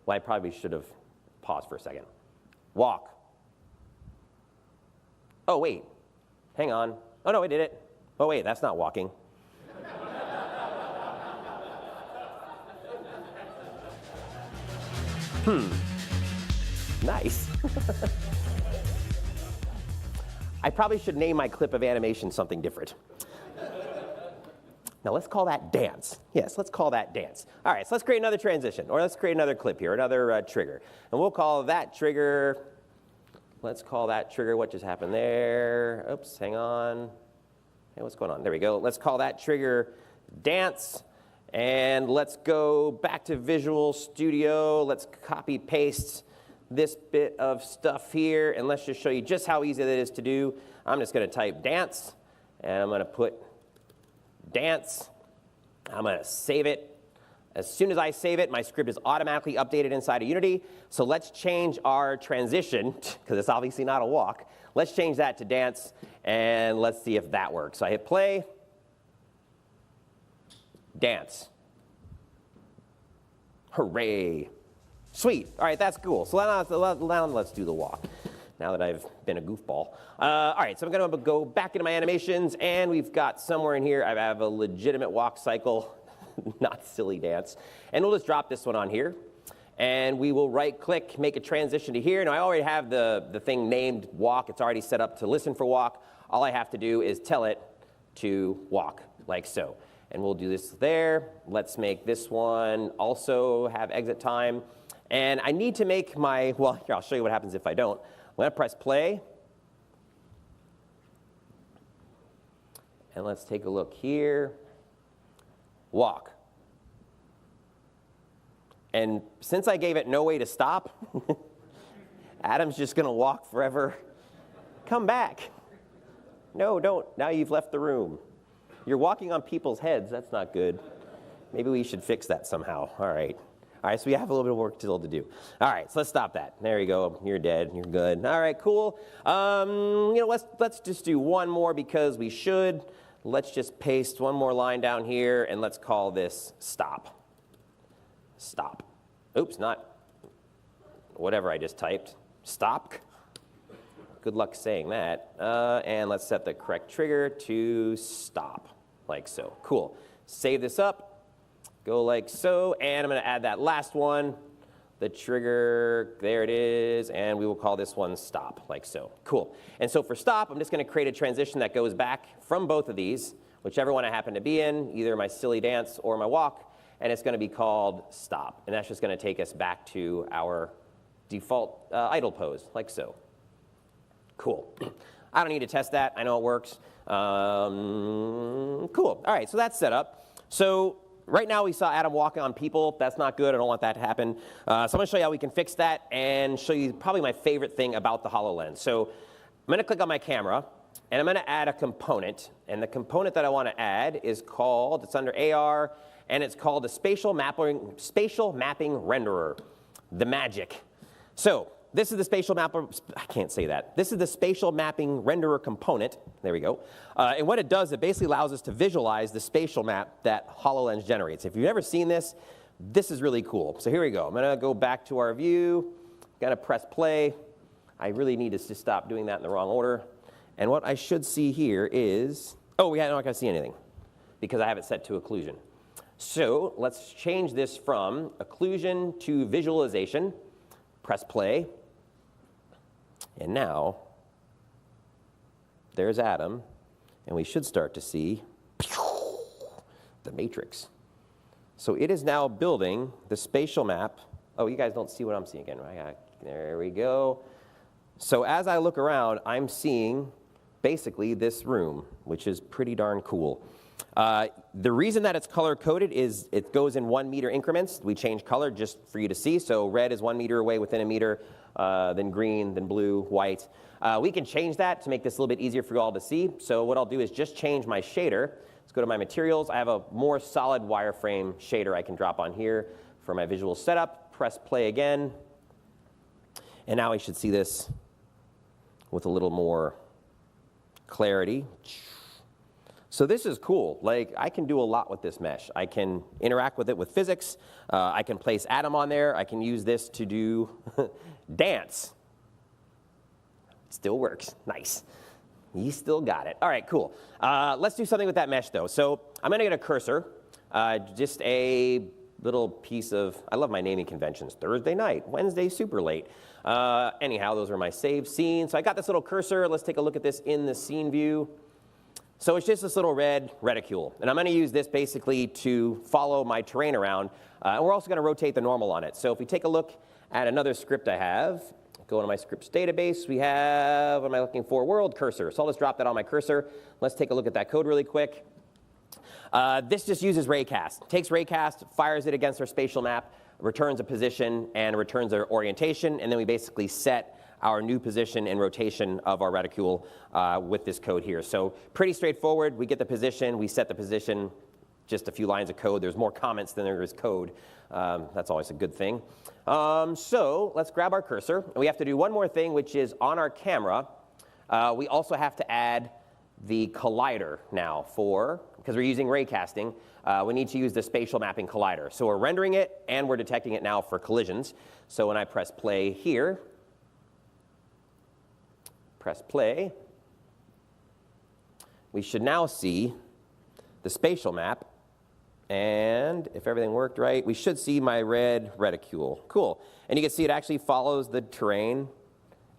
A: Well, I probably should have paused for a second. Walk. Oh, wait. Hang on. Oh, no, I did it. Oh, wait, that's not walking. Nice. I probably should name my clip of animation something different. Now let's call that dance. Yes, let's call that dance. All right, so let's create another transition, or let's create another clip here, another trigger. And we'll call that trigger, let's call that trigger, what just happened there? Oops, hang on. Hey, what's going on? There we go. Let's call that trigger dance. And let's go back to Visual Studio. Let's copy paste this bit of stuff here, and let's just show you just how easy that is to do. I'm just going to type dance, and I'm going to put dance. I'm going to save it. As soon as I save it, my script is automatically updated inside of Unity. So let's change our transition, because it's obviously not a walk. Let's change that to dance, and let's see if that works. So I hit play. Dance. Hooray. Sweet. All right, that's cool. So now let's do the walk, now that I've been a goofball. All right, so I'm going to go back into my animations, and we've got somewhere in here, I have a legitimate walk cycle, not silly dance. And we'll just drop this one on here. And we will right-click, make a transition to here. Now, I already have the thing named walk. It's already set up to listen for walk. All I have to do is tell it to walk, like so. And we'll do this there. Let's make this one also have exit time. And I need to make my, well, here, I'll show you what happens if I don't. I'm going to press play. And let's take a look here. Walk. And since I gave it no way to stop, Adam's just going to walk forever. Come back. No, don't. Now you've left the room. You're walking on people's heads. That's not good. Maybe we should fix that somehow. All right. All right, so we have a little bit of work still to do. All right, so let's stop that. There you go. You're dead. You're good. All right, cool. Let's just do one more because we should. Let's just paste one more line down here, and let's call this stop. Stop. Oops, not whatever I just typed. Stop. Good luck saying that. And let's set the correct trigger to stop, like so. Cool. Save this up. Go like so, and I'm going to add that last one, the trigger, there it is, and we will call this one stop, like so. Cool. And so for stop, I'm just going to create a transition that goes back from both of these, whichever one I happen to be in, either my silly dance or my walk, and it's going to be called stop. And that's just going to take us back to our default idle pose, like so. Cool. I don't need to test that. I know it works. Cool. All right, so that's set up. So right now we saw Adam walking on people. That's not good. I don't want that to happen. So I'm going to show you how we can fix that and show you probably my favorite thing about the HoloLens. So I'm going to click on my camera, and I'm going to add a component. And the component that I want to add is called, it's under AR, and it's called the spatial mapping renderer, the magic. So this is the spatial mapper, I can't say that. This is the spatial mapping renderer component. There we go. And what it does, it basically allows us to visualize the spatial map that HoloLens generates. If you've never seen this, This is really cool. So here we go. I'm going to go back to our view. Going to press play. I really need to just stop doing that in the wrong order. And what I should see here is, oh, we're not going to see anything because I have it set to occlusion. So let's change this from occlusion to visualization. Press play. And now, there's Adam. And we should start to see the matrix. So it is now building the spatial map. Oh, you guys don't see what I'm seeing again, right? There we go. So as I look around, I'm seeing basically this room, which is pretty darn cool. The reason that it's color-coded is it goes in 1 meter increments. We change color just for you to see. So red is 1 meter away within a meter, then green, then blue, white. We can change that to make this a little bit easier for you all to see. So what I'll do is just change my shader. Let's go to my materials. I have a more solid wireframe shader I can drop on here for my visual setup. Press play again. And now I should see this with a little more clarity. So this is cool. Like, I can do a lot with this mesh. I can interact with it with physics. I can place Adam on there. I can use this to do dance. Still works. Nice. You still got it. All right, cool. Let's do something with that mesh, though. So I'm going to get a cursor, just a little piece of, I love my naming conventions. Thursday night, Wednesday super late. Anyhow, those are my saved scenes. So I got this little cursor. Let's take a look at this in the scene view. So it's just this little red reticule. And I'm going to use this basically to follow my terrain around. And we're also going to rotate the normal on it. So if we take a look at another script I have, go into my scripts database, we have, what am I looking for? World cursor. So I'll just drop that on my cursor. Let's take a look at that code really quick. This just uses raycast. Takes raycast, fires it against our spatial map, returns a position, and returns our orientation. And then we basically set our new position and rotation of our reticule with this code here. So pretty straightforward. We get the position, we set the position, just a few lines of code. There's more comments than there is code. That's always a good thing. So let's grab our cursor. And we have to do one more thing, which is on our camera, we also have to add the collider now because we're using raycasting, we need to use the spatial mapping collider. So we're rendering it and we're detecting it now for collisions. So when I press play here, press play, we should now see the spatial map. And if everything worked right, we should see my red reticule. Cool. And you can see it actually follows the terrain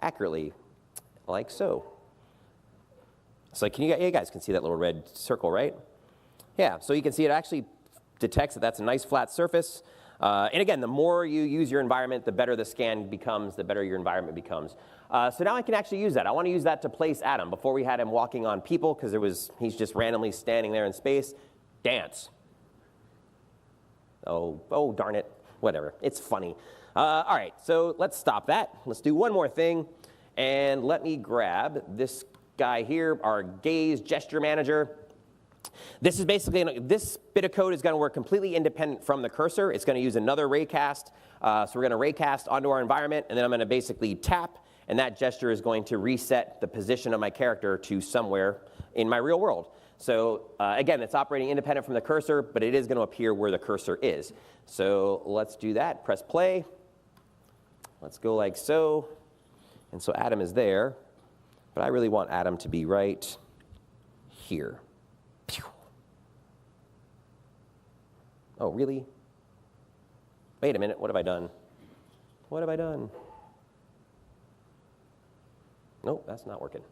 A: accurately, like so. So you guys can see that little red circle, right? Yeah, so you can see it actually detects that that's a nice flat surface. And again, the more you use your environment, the better the scan becomes, the better your environment becomes. So now I can actually use that. I want to use that to place Adam. Before we had him walking on people because he's just randomly standing there in space. Dance. Oh, darn it. Whatever. It's funny. All right, so let's stop that. Let's do one more thing. And let me grab this guy here, our gaze gesture manager. This is basically, this bit of code is going to work completely independent from the cursor. It's going to use another raycast. So we're going to raycast onto our environment, and then I'm going to basically tap, and that gesture is going to reset the position of my character to somewhere in my real world. So again, it's operating independent from the cursor, but it is going to appear where the cursor is. So let's do that. Press play. Let's go like so. And so Adam is there, but I really want Adam to be right here. Pew. Oh, really? Wait a minute, what have I done? What have I done? Nope, that's not working.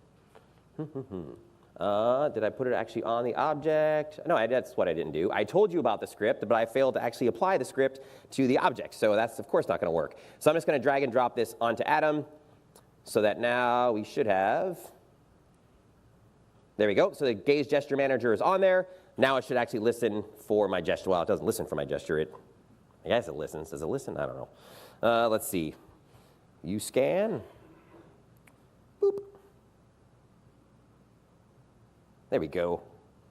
A: Did I put it actually on the object? No, that's what I didn't do. I told you about the script, but I failed to actually apply the script to the object. So that's, of course, not going to work. So I'm just going to drag and drop this onto Adam so that now we should have, there we go. So the gaze gesture manager is on there. Now it should actually listen for my gesture. Well, it doesn't listen for my gesture. I guess it listens. Does it listen? I don't know. Let's see. You scan. Boop. There we go.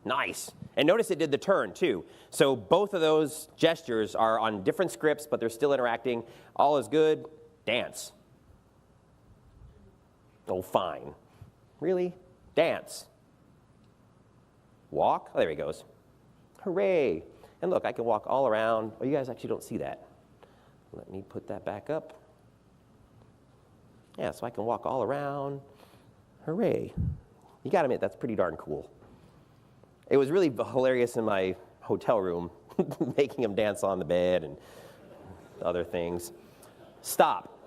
A: Nice. And notice it did the turn, too. So both of those gestures are on different scripts, but they're still interacting. All is good. Dance. Oh, fine. Really? Dance. Walk. Oh, there he goes. Hooray. And look, I can walk all around. Oh, you guys actually don't see that. Let me put that back up. Yeah, so I can walk all around. Hooray. You gotta admit, that's pretty darn cool. It was really hilarious in my hotel room, making him dance on the bed and other things. Stop.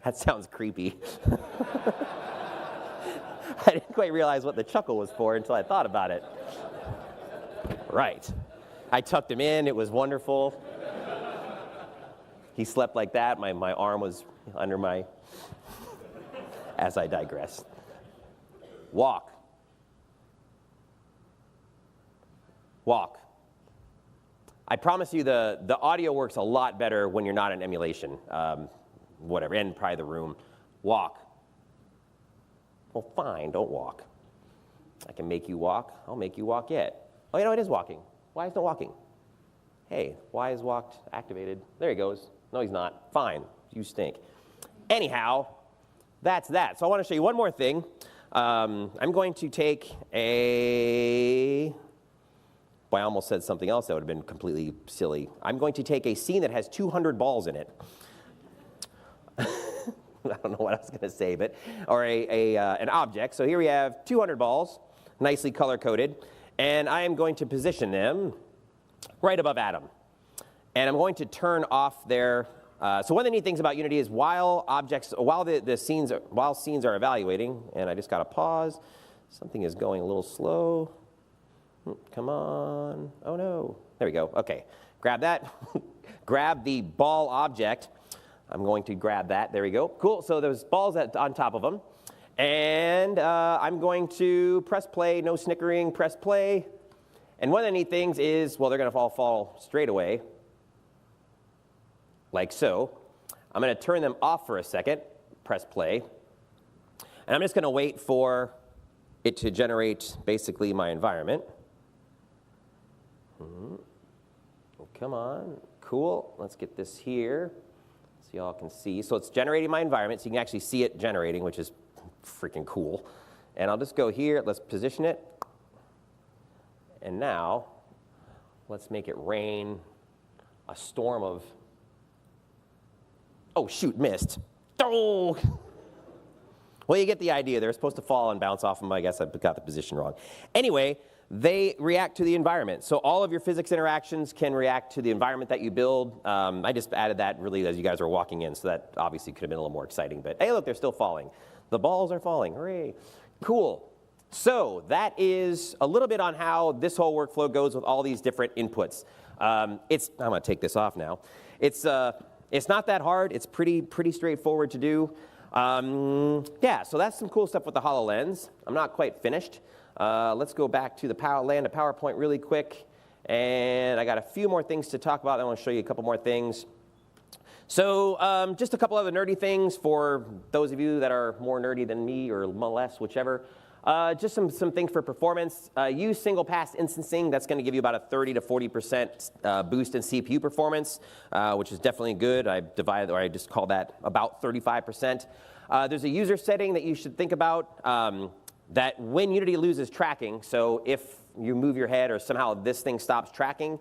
A: That sounds creepy. I didn't quite realize what the chuckle was for until I thought about it. Right. I tucked him in. It was wonderful. He slept like that. My arm was under my... As I digress. Walk. Walk. I promise you the audio works a lot better when you're not in emulation. Whatever, and probably the room. Walk. Well, fine, don't walk. I can make you walk. I'll make you walk yet. Oh, you know, it is walking. Why is it walking? Hey, why is walked activated? There he goes. No, he's not. Fine, you stink. Anyhow, that's that. So I want to show you one more thing. I'm going to take a... Boy, I almost said something else that would have been completely silly. I'm going to take a scene that has 200 balls in it. I don't know what I was going to say, but or an object. So here we have 200 balls, nicely color-coded, and I am going to position them right above Adam. And I'm going to turn off their. So one of the neat things about Unity is while scenes are evaluating, and I just got to pause. Something is going a little slow. Come on. Oh no. There we go. Okay. Grab that. Grab the ball object. I'm going to grab that. There we go. Cool. So there's balls on top of them. And I'm going to press play. No snickering. Press play. And one of the neat things is, well, they're going to all fall straight away. Like so. I'm going to turn them off for a second. Press play. And I'm just going to wait for it to generate basically my environment. Come on. Cool. Let's get this here. So y'all can see. So it's generating my environment, so you can actually see it generating, which is freaking cool. And I'll just go here. Let's position it. And now, let's make it rain a storm of... Oh, shoot, missed. Oh! Well, you get the idea. They're supposed to fall and bounce off them. I guess I got the position wrong. Anyway, they react to the environment. So all of your physics interactions can react to the environment that you build. I just added that really as you guys were walking in, so that obviously could have been a little more exciting. But hey, look, they're still falling. The balls are falling. Hooray. Cool. So that is a little bit on how this whole workflow goes with all these different inputs. I'm going to take this off now. It's not that hard. It's pretty straightforward to do. Yeah, so that's some cool stuff with the HoloLens. I'm not quite finished. Let's go back to the land of PowerPoint really quick. And I got a few more things to talk about. I want to show you a couple more things. So just a couple other nerdy things for those of you that are more nerdy than me or less, whichever. Just some things for performance. Use single pass instancing. That's going to give you about a 30 to 40% boost in CPU performance, which is definitely good. I just call that about 35%. There's a user setting that you should think about that when Unity loses tracking, so if you move your head or somehow this thing stops tracking,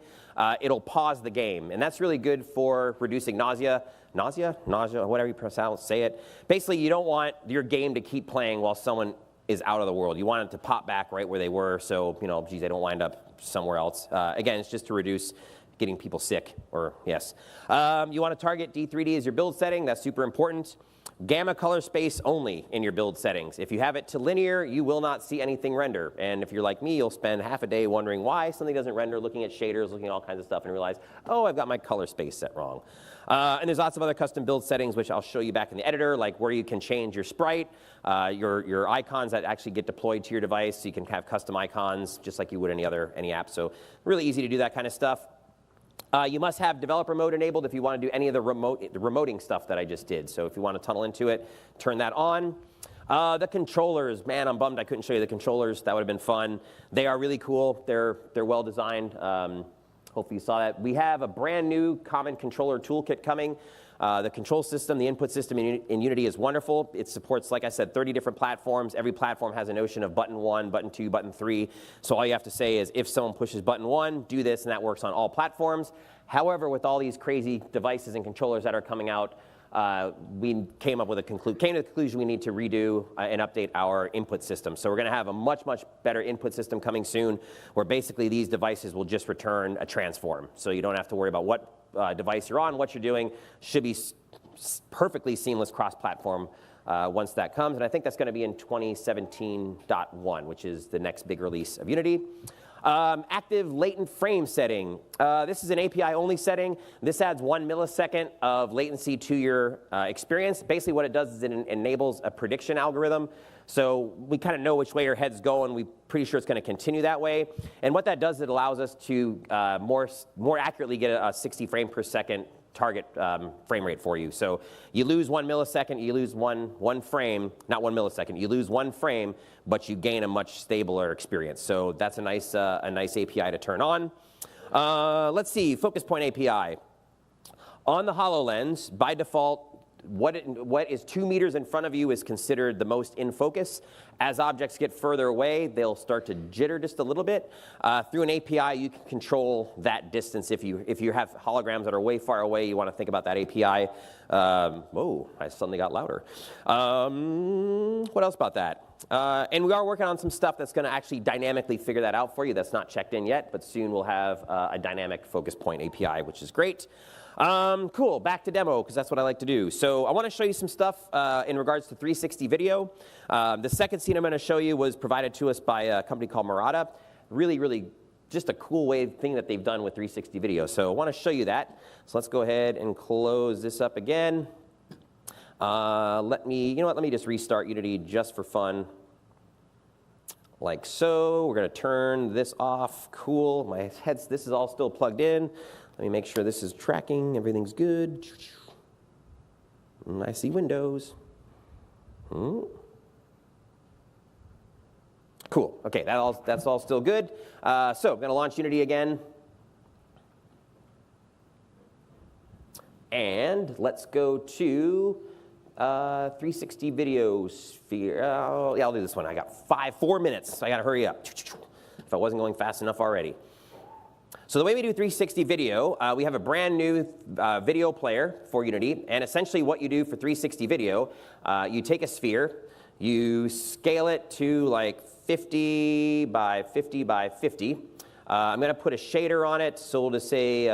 A: it'll pause the game. And that's really good for reducing nausea, whatever you pronounce, say it. Basically, you don't want your game to keep playing while someone is out of the world. You want it to pop back right where they were, so, you know, geez, they don't wind up somewhere else. Again, it's just to reduce getting people sick, or yes. You want to target D3D as your build setting. That's super important. Gamma color space only in your build settings. If you have it to linear, you will not see anything render. And if you're like me, you'll spend half a day wondering why something doesn't render, looking at shaders, looking at all kinds of stuff, and realize, oh, I've got my color space set wrong. And there's lots of other custom build settings, which I'll show you back in the editor, like where you can change your sprite, your icons that actually get deployed to your device, so you can have custom icons just like you would any app. So really easy to do that kind of stuff. You must have developer mode enabled if you want to do any of the remoting stuff that I just did. So if you want to tunnel into it, turn that on. The controllers, man, I'm bummed I couldn't show you the controllers. That would have been fun. They are really cool. They're well designed. Hopefully you saw that. We have a brand new common controller toolkit coming. The control system, the input system in Unity is wonderful. It supports, like I said, 30 different platforms. Every platform has a notion of button 1, button 2, button 3. So all you have to say is if someone pushes button 1, do this, and that works on all platforms. However, with all these crazy devices and controllers that are coming out, we came to the conclusion we need to redo and update our input system. So we're going to have a much better input system coming soon, where basically these devices will just return a transform. So you don't have to worry about what device you're on, what you're doing. Should be perfectly seamless cross-platform once that comes. And I think that's going to be in 2017.1, which is the next big release of Unity. Active latent frame setting. This is an API-only setting. This adds 1 millisecond of latency to your experience. Basically what it does is it enables a prediction algorithm. So we kind of know which way your head's going. We're pretty sure it's going to continue that way. And what that does, it allows us to more accurately get a 60 frame per second target frame rate for you. So you lose 1 millisecond, you lose one frame, not 1 millisecond, you lose 1 frame, but you gain a much stabler experience. So that's a nice API to turn on. Let's see, focus point API. On the HoloLens, by default, what is 2 meters in front of you is considered the most in focus. As objects get further away, they'll start to jitter just a little bit. Through an API, you can control that distance. If you have holograms that are way far away, you want to think about that API. Whoa, I suddenly got louder. What else about that? And we are working on some stuff that's going to actually dynamically figure that out for you. That's not checked in yet, but soon we'll have a dynamic focus point API, which is great. Cool, back to demo, because that's what I like to do. So I want to show you some stuff in regards to 360 video. The second scene I'm going to show you was provided to us by a company called Murata. Really just a cool thing that they've done with 360 video. So I want to show you that. So let's go ahead and close this up again. Let me just restart Unity just for fun. Like so. We're going to turn this off. Cool. This is all still plugged in. Let me make sure this is tracking. Everything's good. I see Windows. Cool. Okay, that's all still good. So I'm going to launch Unity again. And let's go to 360 video sphere. Oh, yeah, I'll do this one. I got 4 minutes. So I got to hurry up. If I wasn't going fast enough already. So the way we do 360 video, we have a brand new video player for Unity. And essentially what you do for 360 video, you take a sphere, you scale it to like 50 by 50 by 50. I'm going to put a shader on it. So we'll just say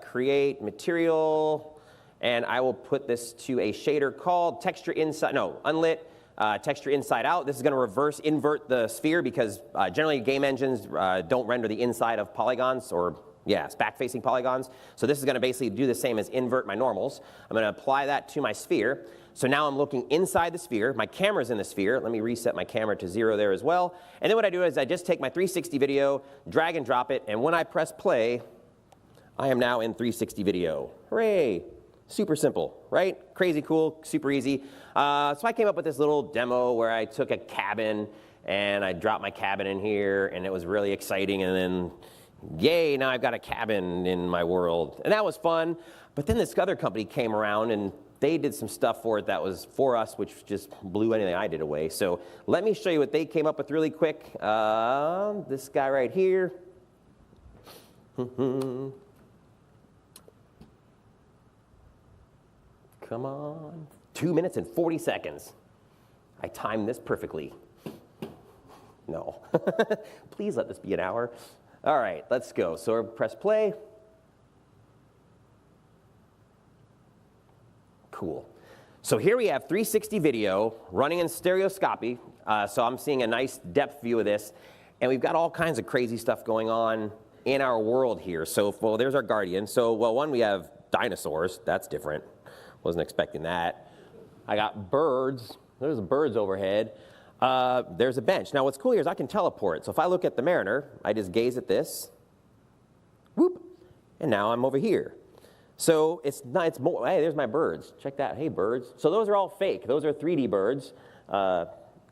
A: create material. And I will put this to a shader called texture inside, no, unlit. Texture inside out. This is going to invert the sphere because generally game engines don't render the inside of polygons or, it's back-facing polygons. So this is going to basically do the same as invert my normals. I'm going to apply that to my sphere. So now I'm looking inside the sphere. My camera's in the sphere. Let me reset my camera to 0 there as well. And then what I do is I just take my 360 video, drag and drop it, and when I press play, I am now in 360 video. Hooray! Super simple, right? Crazy cool, super easy. So I came up with this little demo where I took a cabin and I dropped my cabin in here and it was really exciting, and then yay, now I've got a cabin in my world. And that was fun. But then this other company came around and they did some stuff for it that was for us, which just blew anything I did away. So let me show you what they came up with really quick. This guy right here. Come on. 2 minutes and 40 seconds. I timed this perfectly. No. Please let this be an hour. All right, let's go. So press play. Cool. So here we have 360 video running in stereoscopy. So I'm seeing a nice depth view of this. And we've got all kinds of crazy stuff going on in our world here. So, well, there's our guardian. So, well, one, we have dinosaurs. That's different. Wasn't expecting that. I got birds. There's birds overhead. There's a bench. Now what's cool here is I can teleport. So if I look at the Mariner, I just gaze at this. Whoop. And now I'm over here. So it's more, hey, there's my birds. Check that. Hey, birds. So those are all fake. Those are 3D birds.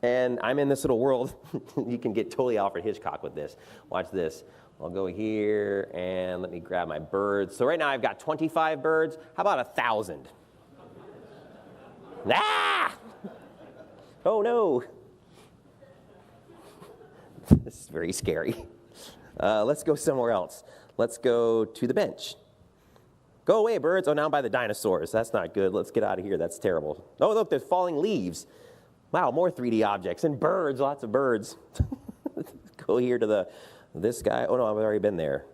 A: And I'm in this little world. You can get totally Alfred Hitchcock with this. Watch this. I'll go here and let me grab my birds. So right now I've got 25 birds. How about 1,000? Ah! Oh no. This is very scary. Let's go somewhere else. Let's go to the bench. Go away, birds. Oh, now I'm by the dinosaurs. That's not good. Let's get out of here. That's terrible. Oh, look, there's falling leaves. Wow, more 3D objects. And birds, lots of birds. Go here to this guy. Oh, no, I've already been there.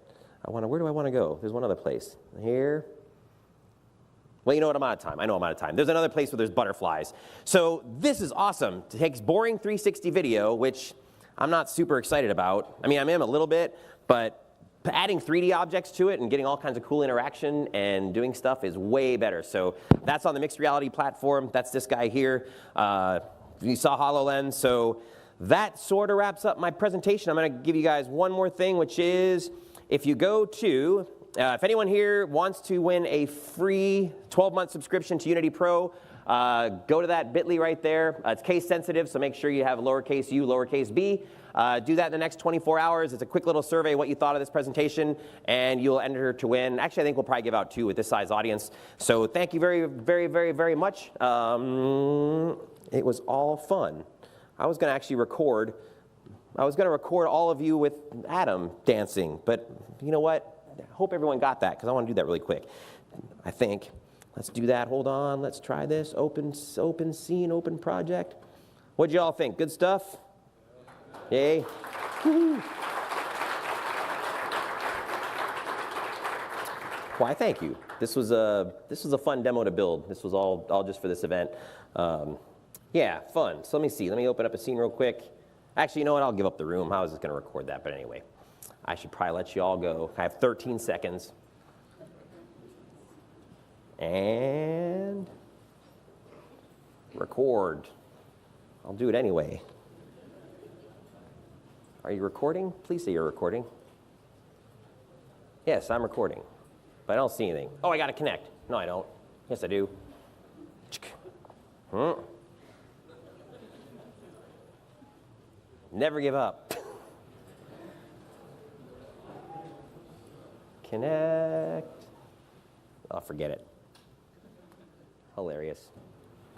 A: Where do I want to go? There's one other place. Here. Well, you know what? I'm out of time. I know I'm out of time. There's another place where there's butterflies. So this is awesome. It takes boring 360 video, which I'm not super excited about. I mean, I am a little bit, but adding 3D objects to it and getting all kinds of cool interaction and doing stuff is way better. So that's on the mixed reality platform. That's this guy here. You saw HoloLens. So that sort of wraps up my presentation. I'm going to give you guys one more thing, which is if you go to, if anyone here wants to win a free 12-month subscription to Unity Pro, go to that bit.ly right there. It's case sensitive, so make sure you have lowercase u, lowercase b. Do that in the next 24 hours. It's a quick little survey, what you thought of this presentation, and you'll enter to win. Actually, I think we'll probably give out 2 with this size audience. So thank you very, very, very, very much. It was all fun. I was going to actually record. I was going to record all of you with Adam dancing, but you know what? I hope everyone got that, because I want to do that really quick. I think. Let's do that. Hold on. Let's try this. Open scene, open project. What'd you all think? Good stuff? Yay. Woo-hoo. Why, thank you. This was a fun demo to build. This was all just for this event. Yeah, fun. So let me see. Let me open up a scene real quick. Actually, you know what? I'll give up the room. I was just going to record that, but anyway. I should probably let you all go. I have 13 seconds. And record. I'll do it anyway. Are you recording? Please say you're recording. Yes, I'm recording, but I don't see anything. Oh, I got to connect. No, I don't. Yes, I do. Never give up. Connect. Oh, forget it. Hilarious.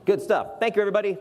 A: Good stuff. Thank you, everybody.